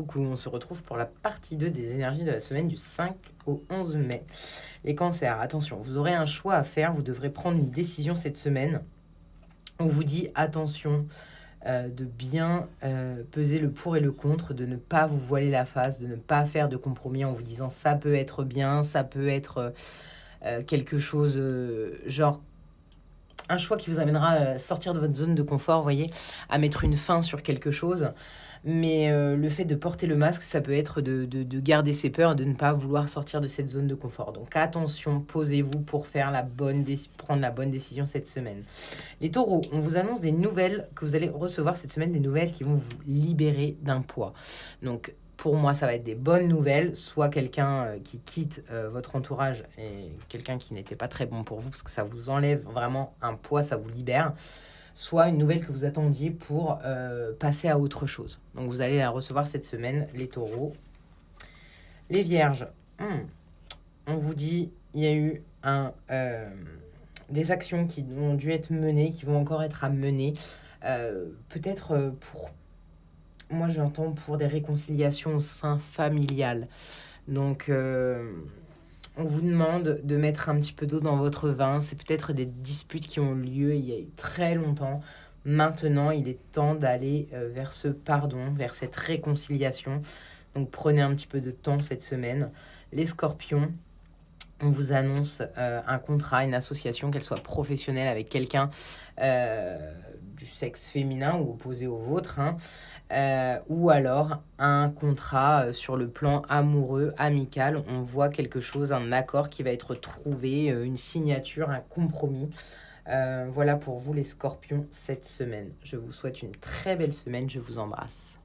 coucou, on se retrouve pour la partie 2 des énergies de la semaine du 5 au 11 mai. Les cancers, attention, vous aurez un choix à faire, vous devrez prendre une décision cette semaine. On vous dit attention de bien peser le pour et le contre, de ne pas vous voiler la face, de ne pas faire de compromis en vous disant ça peut être bien, ça peut être quelque chose genre un choix qui vous amènera à sortir de votre zone de confort, vous voyez, à mettre une fin sur quelque chose. Mais le fait de porter le masque, ça peut être de garder ses peurs, de ne pas vouloir sortir de cette zone de confort. Donc attention, posez-vous pour faire prendre la bonne décision cette semaine. Les taureaux, on vous annonce des nouvelles que vous allez recevoir cette semaine, des nouvelles qui vont vous libérer d'un poids. Donc pour moi, ça va être des bonnes nouvelles, soit quelqu'un qui quitte votre entourage et quelqu'un qui n'était pas très bon pour vous, parce que ça vous enlève vraiment un poids, ça vous libère, soit une nouvelle que vous attendiez pour passer à autre chose. Donc vous allez la recevoir cette semaine, les taureaux. Les vierges, on vous dit, il y a eu des actions qui ont dû être menées, qui vont encore être à mener, peut-être pour... Moi, j'entends pour des réconciliations au sein familial. Donc, on vous demande de mettre un petit peu d'eau dans votre vin. C'est peut-être des disputes qui ont lieu il y a eu très longtemps. Maintenant, il est temps d'aller vers ce pardon, vers cette réconciliation. Donc, prenez un petit peu de temps cette semaine. Les scorpions, on vous annonce un contrat, une association, qu'elle soit professionnelle avec quelqu'un du sexe féminin ou opposé au vôtre, ou alors un contrat sur le plan amoureux, amical. On voit quelque chose, un accord qui va être trouvé, une signature, un compromis. Voilà pour vous les scorpions cette semaine. Je vous souhaite une très belle semaine, je vous embrasse.